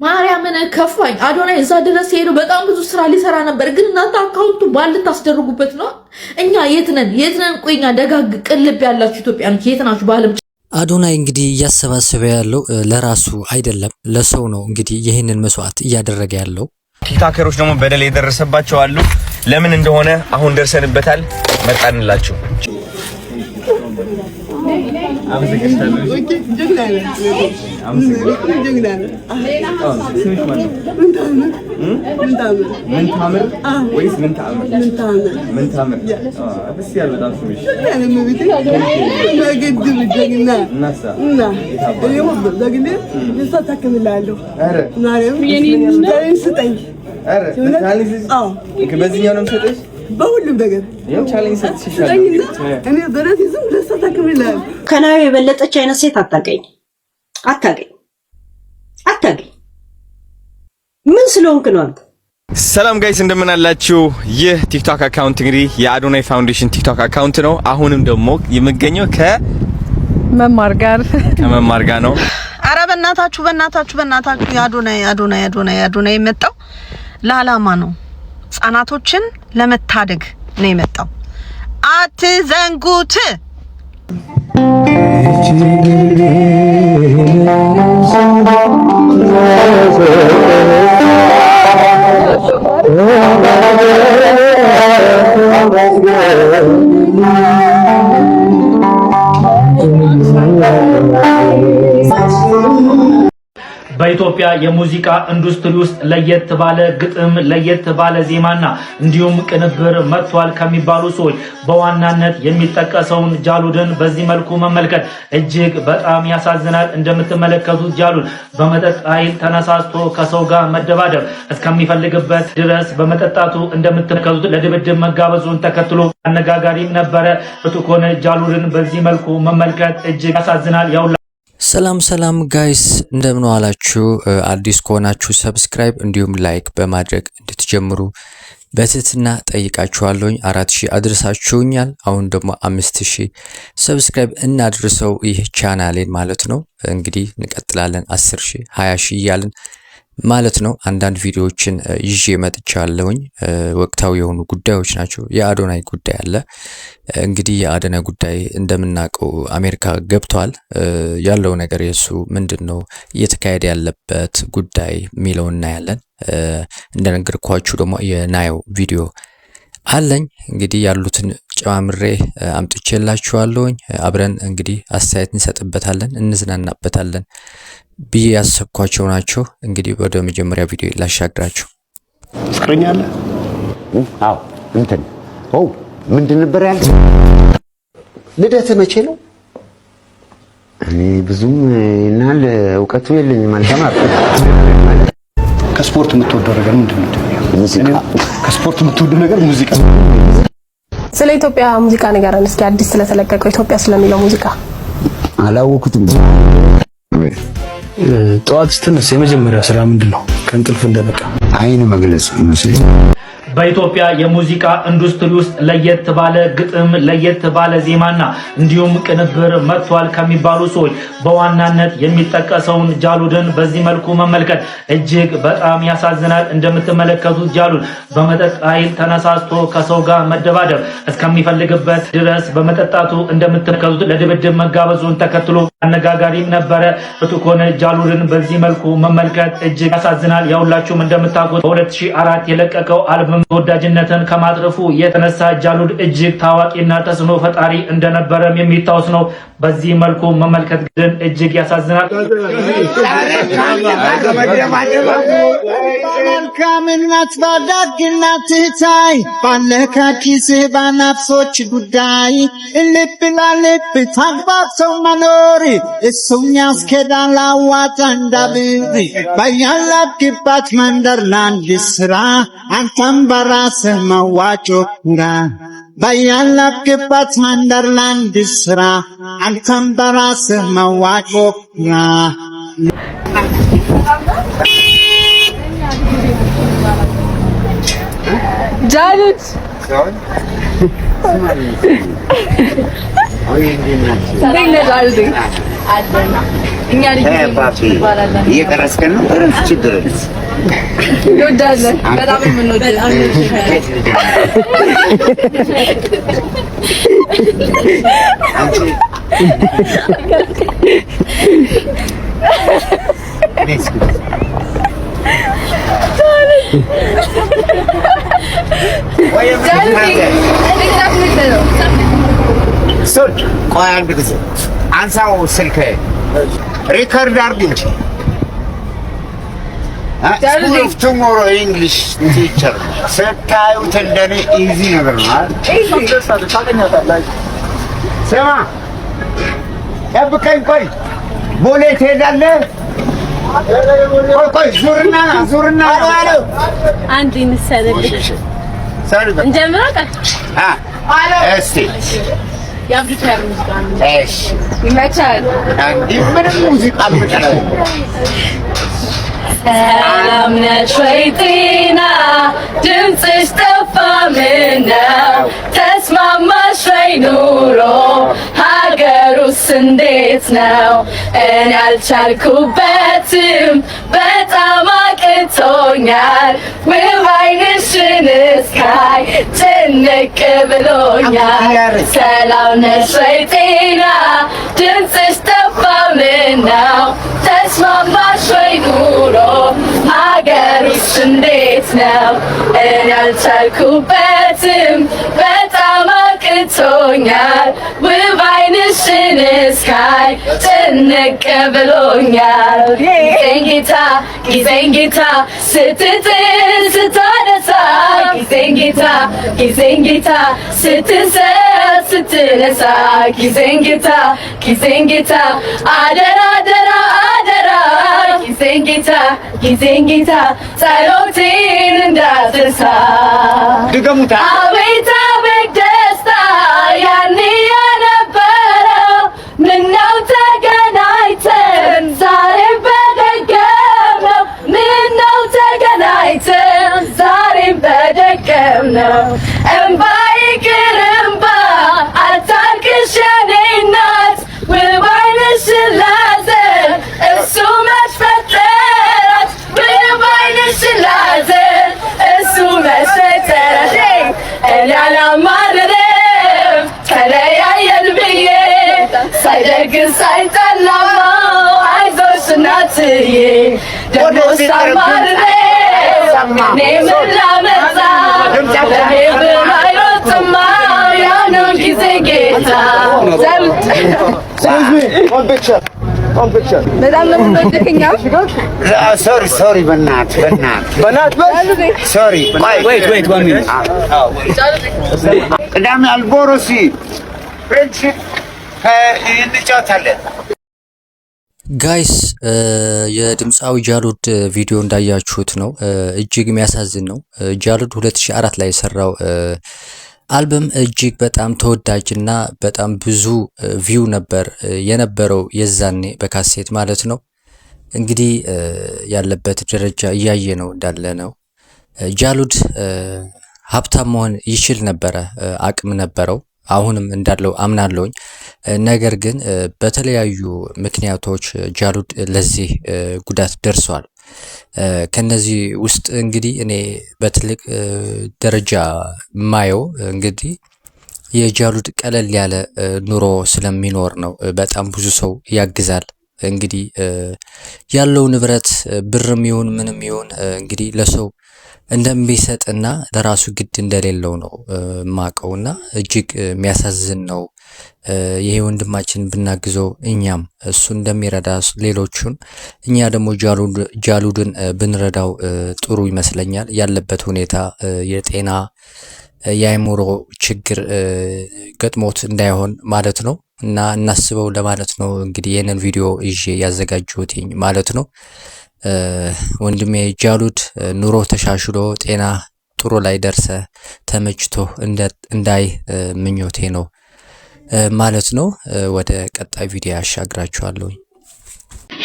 ማርያምን ከፋኝ። አዶናይ እዛ ድረስ ሄዶ በጣም ብዙ ስራ ሊሰራ ነበር፣ ግን እናንተ አካውንቱ ባልት ታስደርጉበት ነው። እኛ የት ነን? ቆይኛ ደጋግ ቅልብ ያላችሁ ኢትዮጵያኖች የት ናችሁ? ባለም አዶናይ እንግዲህ እያሰባሰበ ያለው ለራሱ አይደለም ለሰው ነው። እንግዲህ ይህንን መስዋዕት እያደረገ ያለው ቲክቶከሮች ደግሞ በደል የደረሰባቸው አሉ። ለምን እንደሆነ አሁን ደርሰንበታል። መጣንላችሁ። በሁሉም ነገር ያው ቻሌንጅ ሰጥሽሻለሁ እኔ በራሴም ለሰታከምላል ከናዩ የበለጠች አይነት ሴት አታገኝ ምን ስለሆንክ ነው አንተ? ሰላም ጋይስ እንደምን አላችሁ? ይህ ቲክቶክ አካውንት እንግዲህ የአዶናይ ፋውንዴሽን ቲክቶክ አካውንት ነው። አሁንም ደግሞ የምገኘው ከመማር ጋር ነው። አረ በእናታችሁ የአዶናይ የመጣው ለዓላማ ነው። ህጻናቶችን ለመታደግ ነው የመጣው። አትዘንጉት። በኢትዮጵያ የሙዚቃ ኢንዱስትሪ ውስጥ ለየት ባለ ግጥም ለየት ባለ ዜማና እንዲሁም ቅንብር መጥቷል ከሚባሉ ሰዎች በዋናነት የሚጠቀሰውን ጃሉድን በዚህ መልኩ መመልከት እጅግ በጣም ያሳዝናል። እንደምትመለከቱት ጃሉድ በመጠጥ ኃይል ተነሳስቶ ከሰው ጋር መደባደብ እስከሚፈልግበት ድረስ በመጠጣቱ እንደምትመለከቱት ለድብድብ መጋበዙን ተከትሎ አነጋጋሪም ነበረ። ብትኮነ ጃሉድን በዚህ መልኩ መመልከት እጅግ ያሳዝናል። ሰላም ጋይስ እንደምን ዋላችሁ? አዲስ ከሆናችሁ ሰብስክራይብ እንዲሁም ላይክ በማድረግ እንድትጀምሩ በትህትና ጠይቃችኋለሁ። 4000 አድርሳችሁኛል። አሁን ደግሞ 5000 ሰብስክራይብ እናድርሰው ይህ ቻናሌን ማለት ነው። እንግዲህ እንቀጥላለን 10000 20000 እያልን ማለት ነው። አንዳንድ ቪዲዮዎችን ይዤ መጥቻለሁኝ። ወቅታዊ የሆኑ ጉዳዮች ናቸው። የአዶናይ ጉዳይ አለ። እንግዲህ የአዶናይ ጉዳይ እንደምናውቀው አሜሪካ ገብቷል። ያለው ነገር የሱ ምንድነው እየተካሄደ ያለበት ጉዳይ ሚለው እናያለን። እንደነገርኳችሁ ደግሞ የናየው ቪዲዮ አለኝ። እንግዲህ ያሉትን ጨማምሬ አምጥቼላችኋለሁኝ። አብረን እንግዲህ አስተያየት እንሰጥበታለን፣ እንዝናናበታለን ብዬ ያሰብኳቸው ናቸው። እንግዲህ ወደ መጀመሪያ ቪዲዮ ላሻግራችሁ። ፍቅረኛ አለ? አዎ እንትን ምንድን ነበር ያልኩት? ልደት መቼ ነው? እኔ ብዙም እናል እውቀቱ የለኝም አልተማርኩም። ከስፖርት የምትወደው ነገር ምንድን ነው? ሙዚቃ። ከስፖርት የምትወደው ነገር ሙዚቃ። ስለ ኢትዮጵያ ሙዚቃ ንገረን እስኪ፣ አዲስ ስለተለቀቀው ኢትዮጵያ ስለሚለው ሙዚቃ። አላወኩትም። ጠዋት ስትነሳ የመጀመሪያው ስራ ምንድነው? ከእንቅልፍ እንደነቃ አይን መግለጽ ነው። በኢትዮጵያ የሙዚቃ ኢንዱስትሪ ውስጥ ለየት ባለ ግጥም ለየት ባለ ዜማና እንዲሁም ቅንብር መጥቷል ከሚባሉ ሰዎች በዋናነት የሚጠቀሰውን ጃሉድን በዚህ መልኩ መመልከት እጅግ በጣም ያሳዝናል። እንደምትመለከቱት ጃሉድ በመጠጥ ኃይል ተነሳስቶ ከሰው ጋር መደባደብ እስከሚፈልግበት ድረስ በመጠጣቱ እንደምትመለከቱት ለድብድብ መጋበዙን ተከትሎ አነጋጋሪም ነበረ። ብትኮነ ጃሉድን በዚህ መልኩ መመልከት እጅግ ያሳዝናል። ያውላችሁም እንደምታውቁት በ2004 የለቀቀው አልበም ተወዳጅነትን ከማትረፉ የተነሳ ጃሉድ እጅግ ታዋቂና ተጽዕኖ ፈጣሪ እንደነበረም የሚታወስ ነው። በዚህ መልኩ መመልከት ግን እጅግ ያሳዝናል። መልካምነት ባዳግነት ታይ ባለካኪስ ባናፍሶች ጉዳይ ልብ ለልብ ተግባብተው መኖር እሱም ያስኬዳል አዋጣ እንዳብር በያለክበት መንደር ለአንድ ስራ አንተም በራስህ መዋጮ ጋ በያለክበት መንደር ለአንድ ስራ አንተም በራስህ መዋጮ ጋ ጃሉድ እኛ ልጅ እየቀረስከን ነው። ችግር እንወዳለን። በጣም የምንወዳለን። ቆይ አንድ ጊዜ አንሳው ስልክ ሪከርድ አድርግ እንጂ ስኩል ኦፍ ቱሞሮ ኢንግሊሽ ቲቸር ስታዩት እንደኔ ኢዚ ነገር ነው አይደል? ስማ ጠብቀኝ፣ ቆይ ቦሌ ትሄዳለህ? ቆይ ዙርና አንድ እንሰለልሽ እንጀምራ እስቲ የአብዱታር ሙዚቃ ነው። እሺ ይመቻል። አንዲ ምንም ሙዚቃ ብቻለሁ። ሰላም ነሽ ወይ ጤና ድምፅሽ ጠፋ ምነው ተስማማሽ ወይ ኑሮ ሀገሩስ እንዴት ነው? እኔ አልቻልኩበትም በጣም አቅቶኛል ውብ ዓይንሽን እስካይ ጭንቅ ብሎኛል። ሰላም ነሽ ወይ ጤና ድምፅሽ ጠፋ ምነው ተስማማሽ ወይ ኑሮ ሀገሩስ እንዴት ነው? እኔ አልቻልኩበትም በጣም አቅቶኛል ውብ ዓይንሽን እስካይ ጭንቅ ብሎኛል። ጊዜን ጌታ ስትጥል ስታነሳ ጊዜን ጌታ ስትሰጥ ስትነሳ ጊዜን ጌታ አደራ ጊዜን ጌታ ጸሎቴን እንዳትረሳ። ድገሙታ አቤት ደስታ ያኔ የነበረው ምነው ተገናኝተን ዛሬ በደገምነው ምነው ተገናኝተን ዛሬ በደገምነው እምባዬ ቅርምባ አታልቅሽ የኔ እናት ውብ ዓይንሽን ላዘን እሱ መች ፈጠራት ውብ ዓይንሽን ላዘን እሱ መች ፈጠራት። እኔ አላማርርም ተለያየን ብዬ ሳይደግስ ሳይጠላው አይዞሽ እናትዬ ደግሞ ሳማርር እኔ ምን ላመጣ ለኔ ምን አይሮጥማ ያነው ጊዜ ጌታ በጣም ነው የምንወድቅኛ። ሶሪ በእናትህ ሶሪ። ወይት ቅዳሜ አልቦሮሲ ፍሬንድሺፕ እንጫወታለን። ጋይስ የድምፃዊ ጃሉድ ቪዲዮ እንዳያችሁት ነው። እጅግ የሚያሳዝን ነው። ጃሉድ 2004 ላይ የሰራው አልበም እጅግ በጣም ተወዳጅና በጣም ብዙ ቪው ነበር የነበረው የዛኔ በካሴት ማለት ነው። እንግዲህ ያለበት ደረጃ እያየ ነው እንዳለ ነው። ጃሉድ ሀብታም መሆን ይችል ነበረ፣ አቅም ነበረው፣ አሁንም እንዳለው አምናለሁኝ። ነገር ግን በተለያዩ ምክንያቶች ጃሉድ ለዚህ ጉዳት ደርሷል። ከነዚህ ውስጥ እንግዲህ እኔ በትልቅ ደረጃ ማየው እንግዲህ የጃሉድ ቀለል ያለ ኑሮ ስለሚኖር ነው። በጣም ብዙ ሰው ያግዛል። እንግዲህ ያለው ንብረት ብርም ይሁን ምንም ይሁን እንግዲህ ለሰው እንደሚሰጥና ለራሱ ግድ እንደሌለው ነው ማቀውና እጅግ የሚያሳዝን ነው። ይሄ ወንድማችን ብናግዘው እኛም እሱ እንደሚረዳ ሌሎቹን እኛ ደግሞ ጃሉድን ብንረዳው ጥሩ ይመስለኛል። ያለበት ሁኔታ የጤና የአእምሮ ችግር ገጥሞት እንዳይሆን ማለት ነው እና እናስበው ለማለት ነው። እንግዲህ ይህንን ቪዲዮ ይዤ ያዘጋጀሁት ማለት ነው። ወንድሜ ጃሉድ ኑሮ ተሻሽሎ ጤና ጥሩ ላይ ደርሰ ተመችቶ እንዳይ ምኞቴ ነው ማለት ነው። ወደ ቀጣይ ቪዲዮ ያሻግራችኋለሁ።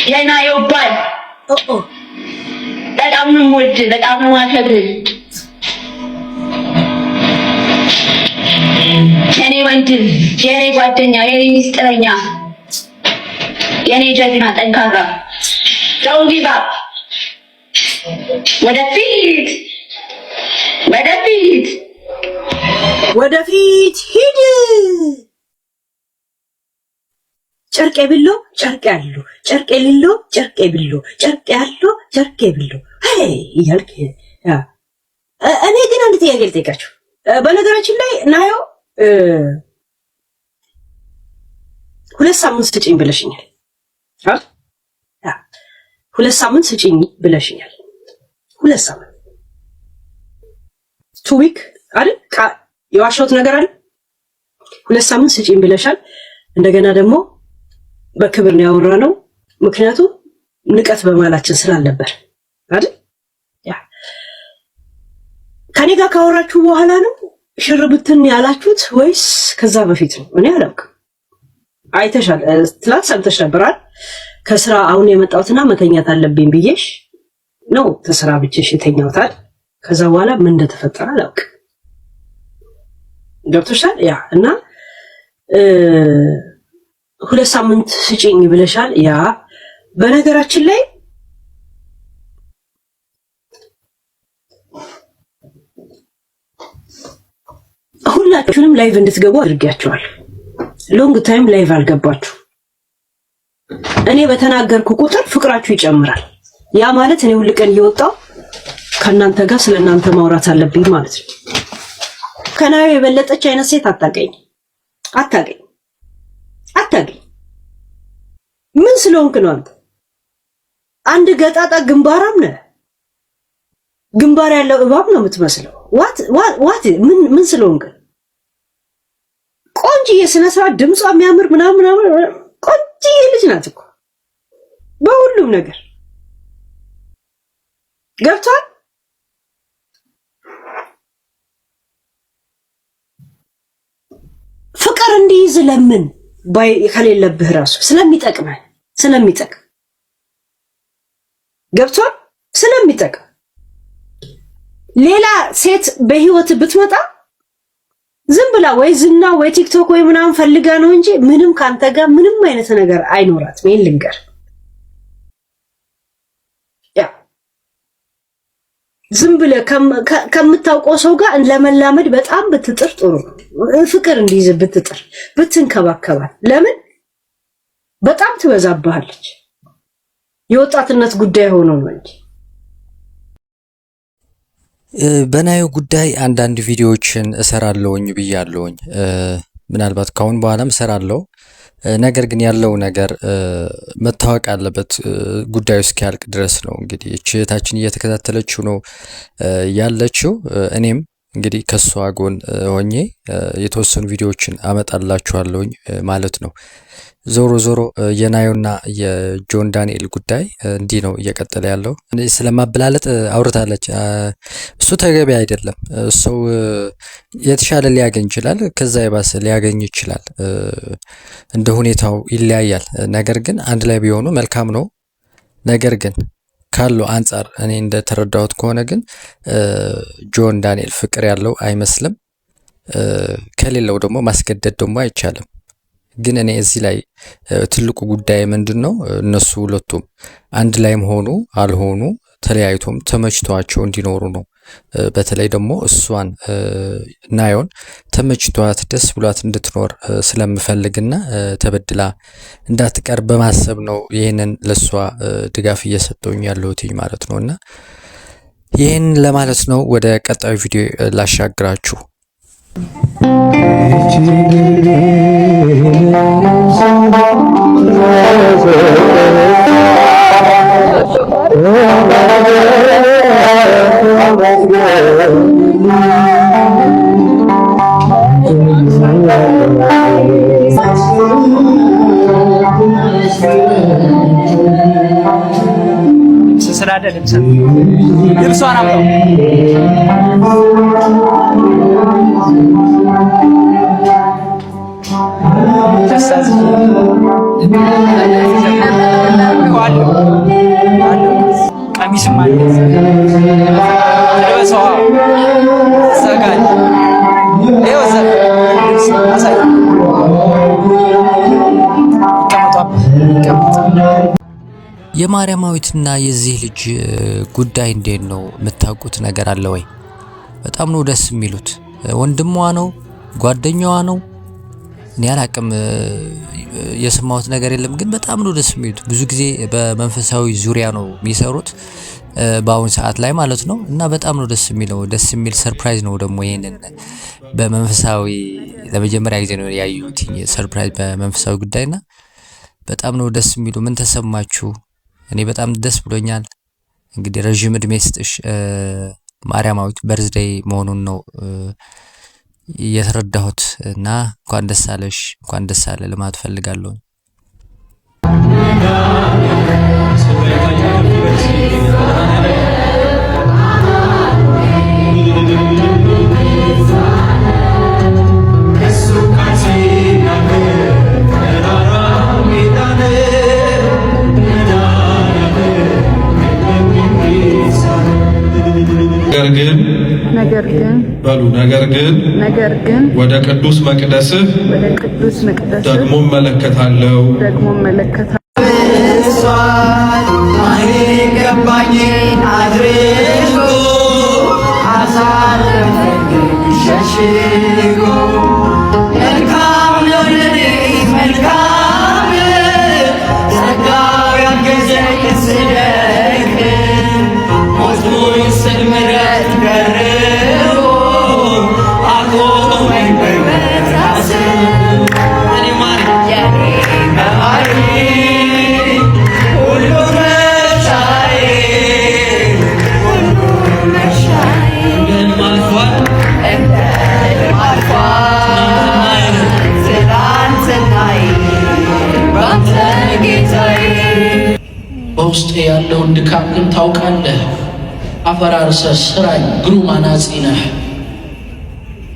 የና ይባል በጣም ነው ወድ በጣም ነው አከብር የኔ ወንድም የኔ ጓደኛ የኔ ሚስጥረኛ የኔ ጀግና ጠንካራ Don't give up ወደፊት ሂድ ጨርቄ ብሎ ጨርቄ ያለው ጨርቄ ሊሎ ጨርቄ ብሎ ጨርቄ ያለው ጨርቄ ብሎ አይ ይልክ እኔ ግን አንድ ጥያቄ ልጠይቃችሁ በነገራችን ላይ ናዮ 2 ሳምንት ስጪኝ ብለሽኛል 2 ሳምንት ስጪኝ ብለሽኛል 2 ሳምንት 2 ዊክ አይደል የዋሻሁት ነገር አለ 2 ሳምንት ስጪኝ ብለሻል እንደገና ደግሞ በክብር ነው ያወራነው ምክንያቱም ንቀት በማላችን ስላልነበር አይደል ከኔ ጋር ካወራችሁ በኋላ ነው ሽርብትን ያላችሁት ወይስ ከዛ በፊት ነው እኔ አላውቅም አይተሻል ትላንት ሰምተሽ ነበር አይደል ከስራ አሁን የመጣሁትና መተኛት አለብኝ ብዬሽ ነው ተስራ ብቻሽ የተኛሁት አይደል ከዛ በኋላ ምን እንደተፈጠረ አላውቅም ገብቶሻል ያ እና 2 ሳምንት ስጪኝ ብለሻል ያ በነገራችን ላይ ሁላችሁንም ላይቭ እንድትገቡ አድርጋችኋል ሎንግ ታይም ላይቭ አልገባችሁ እኔ በተናገርኩ ቁጥር ፍቅራችሁ ይጨምራል ያ ማለት እኔ ሁሉ ቀን እየወጣው ከናንተ ጋር ስለናንተ ማውራት አለብኝ ማለት ነው ከናዩ የበለጠች አይነት ሴት አታገኝ ምን ስለሆንክ ነው አንድ ገጣጣ ግንባራም ነህ ግንባር ያለው እባብ ነው የምትመስለው ዋት ምን ስለሆንክ ቆንጆዬ ስነ ስርዓት ድምጿ የሚያምር ምናምን ቆንጆዬ ልጅ ናት እኮ በሁሉም ነገር ገብቷል ፍቅር እንዲይዝ ለምን ባይ ከሌለብህ ራሱ ስለሚጠቅም ገብቷል ስለሚጠቅም ሌላ ሴት በህይወት ብትመጣ ዝም ብላ ወይ ዝና ወይ ቲክቶክ ወይ ምናምን ፈልጋ ነው እንጂ ምንም ካንተ ጋር ምንም አይነት ነገር አይኖራትም ይሄን ልንገር ያ ዝም ብለ ከምታውቀው ሰው ጋር ለመላመድ በጣም ብትጥር ጥሩ ፍቅር እንዲይዝ ብትጥር ብትንከባከባት ለምን በጣም ትበዛብሃለች የወጣትነት ጉዳይ ሆኖ ነው እንጂ በናዩ ጉዳይ አንዳንድ ቪዲዮዎችን እሰራለሁኝ ብያለሁኝ ምናልባት ካሁን በኋላም እሰራለሁ ነገር ግን ያለው ነገር መታወቅ አለበት ጉዳዩ እስኪያልቅ ድረስ ነው እንግዲህ እህታችን እየተከታተለችው ነው ያለችው እኔም እንግዲህ ከሷ ጎን ሆኜ የተወሰኑ ቪዲዮዎችን አመጣላችኋለሁኝ ማለት ነው ዞሮ የናዩና የጆን ዳንኤል ጉዳይ እንዲህ ነው እየቀጠለ ያለው ስለማበላለጥ አውርታለች እሱ ተገቢ አይደለም ሰው የተሻለ ሊያገኝ ይችላል ከዛ የባሰ ሊያገኝ ይችላል እንደ ሁኔታው ይለያያል ነገር ግን አንድ ላይ ቢሆኑ መልካም ነው ነገር ግን ካለው አንፃር እኔ እንደተረዳሁት ከሆነ ግን ጆን ዳንኤል ፍቅር ያለው አይመስልም ከሌለው ደግሞ ማስገደድ ደግሞ አይቻልም ግን እኔ እዚህ ላይ ትልቁ ጉዳይ ምንድነው እነሱ ሁለቱም አንድ ላይም ሆኑ አልሆኑ ተለያይቶም ተመችቷቸው እንዲኖሩ ነው በተለይ ደግሞ እሷን ናዮን ተመችቷት ደስ ብሏት እንድትኖር ስለምፈልግና ተበድላ እንዳትቀር በማሰብ ነው ይሄንን ለሷ ድጋፍ እየሰጠውኝ ያለሁት ማለት ነውና ይሄን ለማለት ነው ወደ ቀጣዩ ቪዲዮ ላሻግራችሁ ስላደ ልብሷን አምጣው ቀሚስም አለ ለበሰዋ ዘጋል ይወዘ አሳይ ከመጣ የማርያማዊትና የዚህ ልጅ ጉዳይ እንዴት ነው? የምታውቁት ነገር አለ ወይ? በጣም ነው ደስ የሚሉት። ወንድሟ ነው? ጓደኛዋ ነው? እኔ አላቅም፣ የሰማሁት ነገር የለም። ግን በጣም ነው ደስ የሚሉት። ብዙ ጊዜ በመንፈሳዊ ዙሪያ ነው የሚሰሩት በአሁን ሰዓት ላይ ማለት ነው። እና በጣም ነው ደስ የሚለው። ደስ የሚል ሰርፕራይዝ ነው ደግሞ ይሄንን በመንፈሳዊ ለመጀመሪያ ጊዜ ነው ያዩት ሰርፕራይዝ በመንፈሳዊ ጉዳይና በጣም ነው ደስ የሚሉ። ምን ተሰማችሁ? እኔ በጣም ደስ ብሎኛል። እንግዲህ ረጅም እድሜ ስጥሽ ማርያማዊት በርዝዴይ መሆኑን ነው የተረዳሁት እና እንኳን ደስ አለሽ እንኳን ደስ አለ ለማለት ፈልጋለሁ። ነገር ግን ወደ ቅዱስ መቅደስህ ደግሞ እመለከታለሁ በውስጤ ያለውን ድካም ግን ታውቃለህ። አፈራርሰህ ስራኝ ግሩም አናጺ ነህ።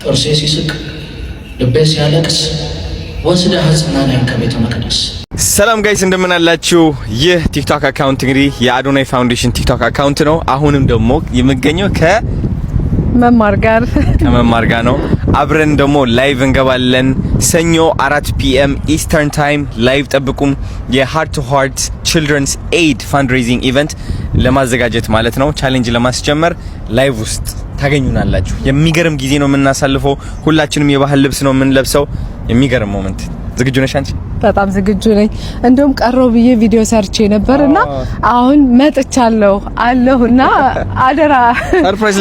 ጥርሴ ሲስቅ ልቤ ሲያለቅስ ወስደህ አጽናናኝ ከቤተ መቅደስ። ሰላም ጋይስ እንደምን አላችሁ? ይህ ቲክቶክ አካውንት እንግዲህ የአዶናይ ፋውንዴሽን ቲክቶክ አካውንት ነው። አሁንም ደግሞ የምገኘው ከመማር ጋር ነው። አብረን ደግሞ ላይቭ እንገባለን። ሰኞ 4 PM ኢስተርን ታይም ላይቭ ጠብቁም። የሃርት ቱ ሃርት ቺልድረንስ ኤድ ፈንድሬዚንግ ኢቨንት ለማዘጋጀት ማለት ነው። ቻሌንጅ ለማስጀመር ላይቭ ውስጥ ታገኙናላችሁ። የሚገርም ጊዜ ነው የምናሳልፈው። ሁላችንም የባህል ልብስ ነው የምንለብሰው። የሚገርም ሞመንት። ዝግጁ ነሽ አንቺ? በጣም ዝግጁ ነኝ። እንደውም ቀረው ብዬ ቪዲዮ ሰርቼ ነበርና አሁን መጥቻለሁ አለሁና አደራ ሰርፕራይዝ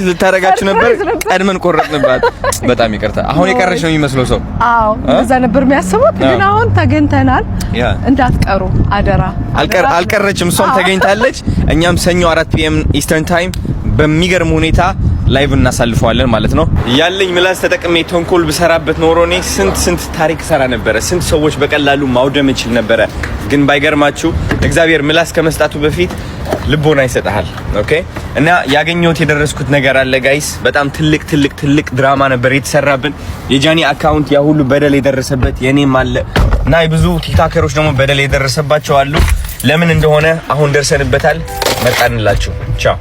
ልታረጋችሁ ነበር። ቀድመን ቆረጥንባት። በጣም ይቅርታ። አሁን የቀረሽ ነው የሚመስለው ሰው። አዎ እንደዛ ነበር የሚያስቡት። ግን አሁን ተገኝተናል። እንዳትቀሩ አደራ። አልቀረችም፣ እሷም ተገኝታለች። እኛም ሰኞ 4 PM ኢስተርን ታይም በሚገርም ሁኔታ ላይቭ እናሳልፈዋለን ማለት ነው። ያለኝ ምላስ ተጠቅሜ ተንኮል ብሰራበት ኖሮ እኔ ስንት ታሪክ ሰራ ነበረ። ስንት ሰዎች በቀላሉ ማውደም እችል ነበረ። ግን ባይገርማችሁ እግዚአብሔር ምላስ ከመስጣቱ በፊት ልቦና ይሰጣል። ኦኬ። እና ያገኘሁት የደረስኩት ነገር አለ ጋይስ። በጣም ትልቅ ድራማ ነበር የተሰራብን። የጃኒ አካውንት ያ ሁሉ በደል የደረሰበት የኔም አለ እና ብዙ ቲክቶከሮች ደግሞ በደል የደረሰባቸው አሉ። ለምን እንደሆነ አሁን ደርሰንበታል። መጣንላችሁ። ቻው።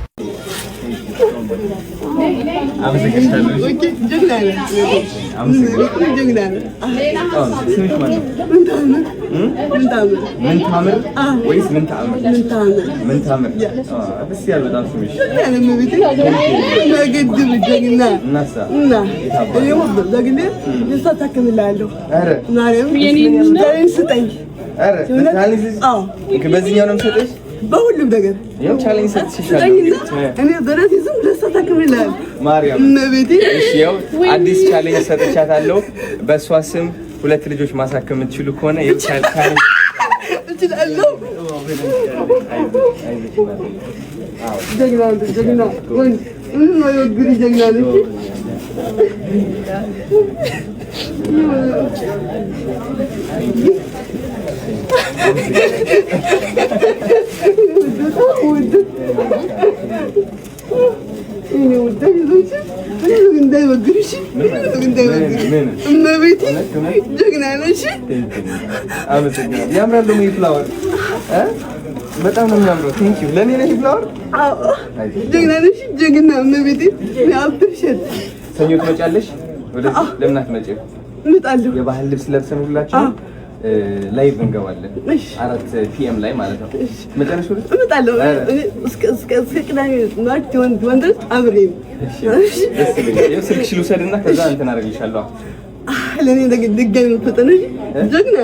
በሁሉም ነገር ያው ቻሌንጅ ሰጥሽሻለሁ። እኔ በራሴም ደስታ ታከብላለሁ ማርያም ነብቴ። እሺ ያው አዲስ ቻሌንጅ ሰጥቻታለሁ። በሷ ስም 2 ልጆች ማሳከም የምትችሉ ከሆነ ያው ቻሌንጅ እችላለሁ። ጀግና ወንድ ምን ነው የግሪ ጀግና ነሽ። በጣም ነው የሚያምረው። ቴንክ ዩ። ለኔ ነሽ ፍላወር? አዎ ጀግና ነሽ። ጀግና እመቤቴ አብሽት። ሰኞ ትመጫለሽ? ወደዚህ ለምን አትመጪም? እመጣለሁ። የባህል ልብስ ለብሰን ሁላችን ላይቭ እንገባለን 4 PM ላይ ማለት ነው። መጨረሻው እመጣለሁ እስከ ቅዳሜ ማርች ወንድር አብሬ ስልክሽ ልውሰድና ከዛ እንትን አደርግልሻለሁ። ለኔ ድጋሚ ፈጠነሽ ጀግና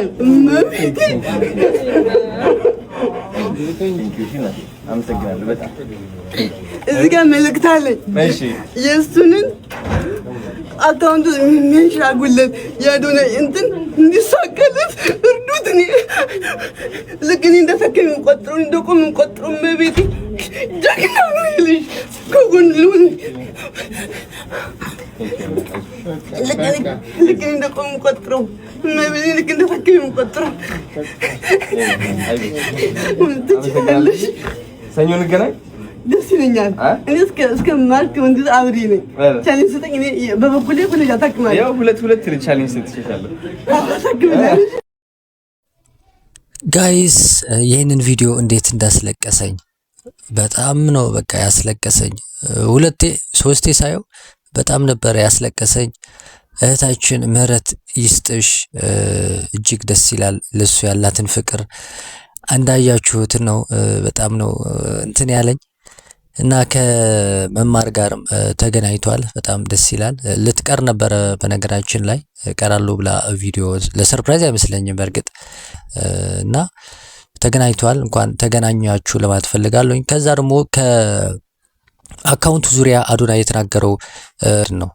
አመሰግናለሁ በጣም። እዚህ ጋር መልእክት አለኝ። እሺ የእሱንን አካውንቱ የሚንሻጉለት የአዶናይ እንትን እንዲሳካለት እርዱት። እኔ ልክ እኔ እንደፈከኝ ቆጥሩን እንደቆም ቆጥሩ መቤቴ ጀግና ነው ይልሽ ከጎን ልሁን ልክ እኔ እንደቆም ቆጥሩ መቤቴ ልክ እንደፈከኝ ቆጥሩ ትችላለሽ። ሰኞ እንገናኝ። ደስ ይለኛል። እኔ እስከ ማርክ ወንድ አብሬ ነኝ። ቻሌንጅ ስጠኝ። እኔ በበኩሌ ኮሌጅ አታክማለሁ። ያው ሁለት ቻሌንጅ ስትሽሻለሁ። ጋይስ ይህንን ቪዲዮ እንዴት እንዳስለቀሰኝ በጣም ነው በቃ ያስለቀሰኝ። 2-3 ሳየው በጣም ነበር ያስለቀሰኝ። እህታችን ምህረት ይስጥሽ። እጅግ ደስ ይላል ለሱ ያላትን ፍቅር እንዳያችሁት ነው። በጣም ነው እንትን ያለኝ እና ከመማር ጋርም ተገናኝቷል። በጣም ደስ ይላል። ልትቀር ነበረ በነገራችን ላይ ቀራለሁ ብላ ቪዲዮ ለሰርፕራይዝ አይመስለኝም በርግጥ እና ተገናኝቷል። እንኳን ተገናኛችሁ ለማለት ፈልጋለሁ። ከዛ ደግሞ ከአካውንቱ ዙሪያ አዶናይ የተናገረው ነው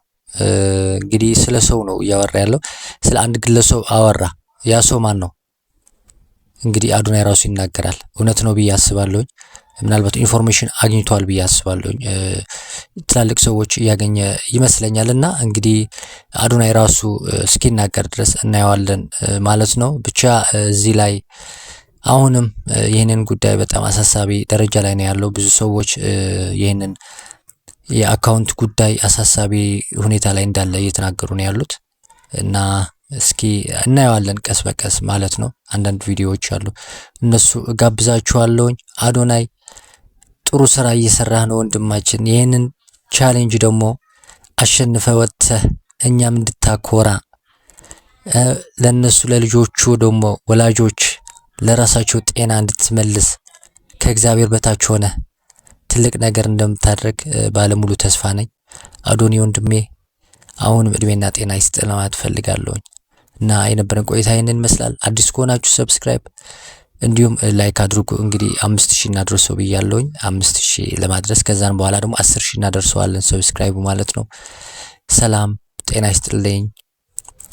እንግዲህ ስለ ሰው ነው እያወራ ያለው። ስለ አንድ ግለሰብ አወራ። ያ ሰው ማን ነው? እንግዲህ አዶናይ ራሱ ይናገራል። እውነት ነው ብዬ አስባለሁ። ምናልባት ኢንፎርሜሽን አግኝቷል ብዬ አስባለሁ። ትላልቅ ሰዎች እያገኘ ይመስለኛልና እንግዲህ አዶናይ ራሱ እስኪናገር ድረስ እናየዋለን ማለት ነው። ብቻ እዚህ ላይ አሁንም ይህንን ጉዳይ በጣም አሳሳቢ ደረጃ ላይ ነው ያለው። ብዙ ሰዎች ይህንን የአካውንት ጉዳይ አሳሳቢ ሁኔታ ላይ እንዳለ እየተናገሩ ነው ያሉት እና እስኪ እናየዋለን ቀስ በቀስ ማለት ነው። አንዳንድ ቪዲዮዎች አሉ እነሱ ጋብዛችኋለሁኝ። አዶናይ ጥሩ ስራ እየሰራህ ነው ወንድማችን። ይህንን ቻሌንጅ ደግሞ አሸንፈ ወጥተህ እኛም እንድታኮራ ለነሱ ለልጆቹ ደግሞ ወላጆች ለራሳቸው ጤና እንድትመልስ ከእግዚአብሔር በታች ሆነ ትልቅ ነገር እንደምታደርግ ባለሙሉ ተስፋ ነኝ። አዶኒ ወንድሜ አሁንም እድሜና ጤና ይስጥ ለማለት ፈልጋለሁኝ እና የነበረን ቆይታ ይሄንን ይመስላል። አዲስ ከሆናችሁ ሰብስክራይብ እንዲሁም ላይክ አድርጉ። እንግዲህ 5000 እናድርሰው ብያለሁኝ። 5000 ለማድረስ ከዛን በኋላ ደግሞ 10000 እናደርሰዋለን ሰብስክራይቡ ማለት ነው። ሰላም ጤና ይስጥልኝ።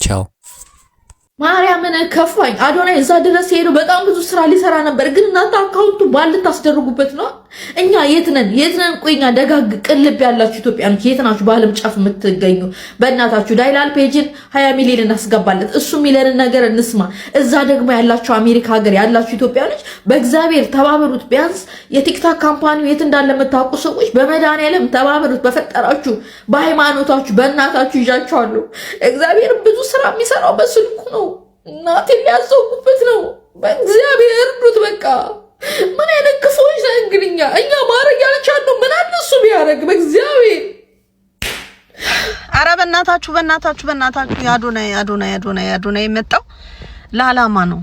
ቻው። ማርያምን ከፋኝ። አዶናይ እዛ ድረስ ሄዶ በጣም ብዙ ስራ ሊሰራ ነበር፣ ግን እናንተ አካውንቱ ባልታስደርጉበት ነው። እኛ የት ነን? ቆይኛ ደጋግ ቅልብ ያላችሁ ኢትዮጵያኖች የት ናችሁ? በአለም ጫፍ የምትገኙ በእናታችሁ ዳይላል ፔጅን 20 ሚሊዮን እናስገባለት። እሱ የሚለንን ነገር እንስማ። እዛ ደግሞ ያላችሁ አሜሪካ ሀገር ያላችሁ ኢትዮጵያኖች በእግዚአብሔር ተባበሩት። ቢያንስ የቲክታክ ካምፓኒው የት እንዳለ የምታውቁ ሰዎች በመድኃኒዓለም ተባበሩት። በፈጠራችሁ በሃይማኖታችሁ በእናታችሁ ይዣችኋለሁ። እግዚአብሔር ብዙ ስራ የሚሰራው በስልኩ ነው። እናቴ ሊያዘውቁበት ነው። በእግዚአብሔር እርዱት። በቃ ምን አይነት ክፉዎች ነን እንግዲህ እኛ ማድረግ ያልቻልነው ምን አለ እሱ ቢያደርግ በእግዚአብሔር። ኧረ በእናታችሁ የአዶናይ የመጣው ለዓላማ ነው።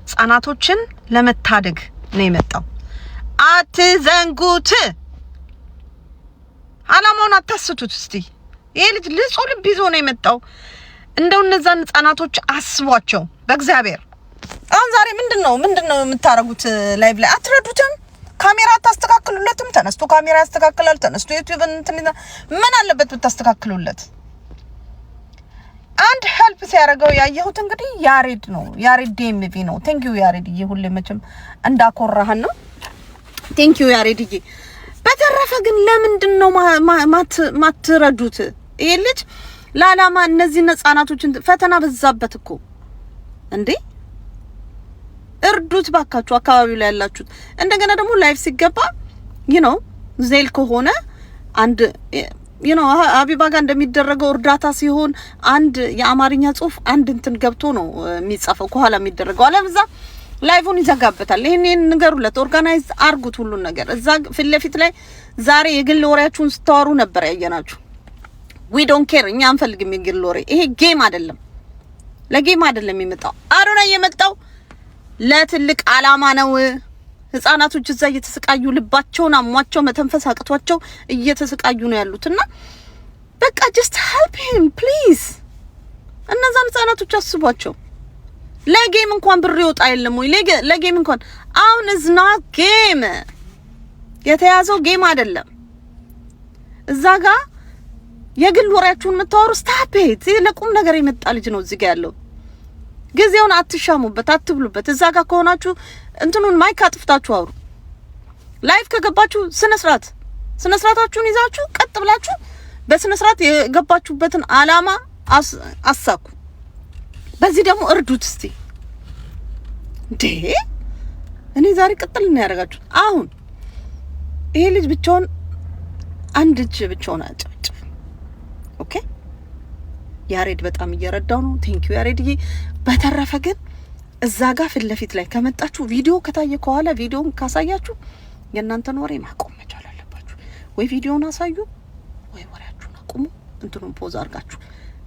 ህጻናቶችን ለመታደግ ነው የመጣው። አትዘንጉት። ዓላማውን አታስቱት። እስቲ ይሄ ልጅ ንጹህ ልብ ይዞ ነው የመጣው። እንደው እነዛን ህጻናቶች አስቧቸው በእግዚአብሔር። አሁን ዛሬ ምንድነው የምታረጉት? ላይቭ ላይ አትረዱትም? ካሜራ አታስተካክሉለትም? ተነስቶ ካሜራ ያስተካክላል። ተነስቶ ዩቲዩብ ምን አለበት ብታስተካክሉለት? አንድ ሄልፕ ሲያደርገው ያየሁት እንግዲህ ያሬድ ነው። ያሬድ ዲኤምቪ ነው። ቴንክ ዩ ያሬድ፣ ሁሌ መቼም እንዳኮራህን ነው። ቴንክ ዩ ያሬድ። በተረፈ ግን ለምንድነው ማትረዱት? ይሄ ልጅ ለዓላማ እነዚህ ህጻናቶችን ፈተና በዛበት እኮ እንዴ! እርዱት ባካችሁ፣ አካባቢው ላይ ያላችሁት። እንደገና ደግሞ ላይፍ ሲገባ ዜል ከሆነ አንድ አቢባ ጋር እንደሚደረገው እርዳታ ሲሆን አንድ የአማርኛ ጽሁፍ አንድ እንትን ገብቶ ነው የሚጻፈው ከኋላ የሚደረገው። አለበዛ ላይቭን ይዘጋበታል። ይሄን ንገሩለት፣ ኦርጋናይዝ አርጉት ሁሉን ነገር። እዛ ፊት ለፊት ላይ ዛሬ የግል ወሬያችሁን ስታወሩ ነበር ያየናችሁ። ዊ ዶንት ኬር፣ እኛ አንፈልግም የግል ወሬ። ይሄ ጌም አይደለም። ለጌም አይደለም የመጣው። አዶናይ የመጣው ለትልቅ አላማ ነው። ህፃናቶች እዛ እየተሰቃዩ ልባቸውን አሟቸው መተንፈስ አቅቷቸው እየተሰቃዩ ነው ያሉትና በቃ just help him please። እነዛን ህፃናቶች አስቧቸው። ለጌም እንኳን ብር ይወጣ አይደለም ወይ? ለጌም እንኳን አሁን is not game የተያዘው ጌም አይደለም። እዛ ጋር የግል ወሬያችሁን የምታወሩ stop it። ለቁም ነገር የመጣ ልጅ ነው እዚህ ጋር ያለው። ጊዜውን አትሻሙበት፣ አትብሉበት። እዛ ጋር ከሆናችሁ እንትኑን ማይክ አጥፍታችሁ አውሩ። ላይፍ ከገባችሁ ስነ ስርዓታችሁን ይዛችሁ ቀጥ ብላችሁ በስነ ስርዓት የገባችሁበትን አላማ አሳኩ። በዚህ ደግሞ እርዱት እስቲ እንዴ! እኔ ዛሬ ቀጥል ነው ያደርጋችሁ። አሁን ይሄ ልጅ ብቻውን አንድ እጅ ብቻውን አጨብጭብ። ኦኬ ያሬድ በጣም እየረዳው ነው። ቴንክ ዩ ያሬድዬ። በተረፈ ግን እዛ ጋር ፊት ለፊት ላይ ከመጣችሁ ቪዲዮ ከታየ ከኋላ ቪዲዮን ካሳያችሁ የእናንተን ወሬ ማቆም መቻል አለባችሁ። ወይ ቪዲዮን አሳዩ ወይ ወሬያችሁን አቁሙ። እንትኑን ፖዝ አድርጋችሁ።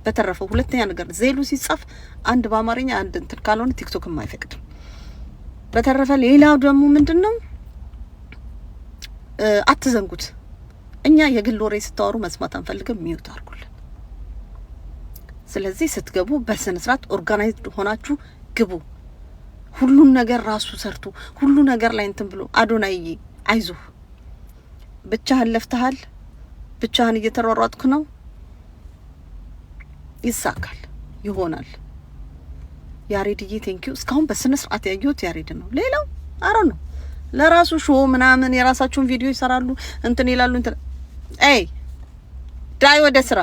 በተረፈ ሁለተኛ ነገር ዜሉ ሲጻፍ አንድ በአማርኛ አንድ እንትን ካልሆነ ቲክቶክም አይፈቅድም። በተረፈ ሌላው ደግሞ ምንድነው አትዘንጉት። እኛ የግል ወሬ ስታወሩ መስማት አንፈልግም። ሚውት አድርጉልን። ስለዚህ ስትገቡ በስነ ስርዓት ኦርጋናይዝድ ሆናችሁ ግቡ። ሁሉን ነገር ራሱ ሰርቶ ሁሉ ነገር ላይ እንትን ብሎ አዶናይ አይዞህ፣ ብቻህን ለፍተሃል፣ ብቻህን እየተሯሯጥክ ነው፣ ይሳካል፣ ይሆናል። ያሬድዬ ቴንኪዩ። እስካሁን በስነ ስርዓት ያየሁት ያሬድ ነው። ሌላው አሮ ነው ለራሱ ሾው ምናምን የራሳቸውን ቪዲዮ ይሰራሉ፣ እንትን ይላሉ። እንትን ዳይ ወደ ስራ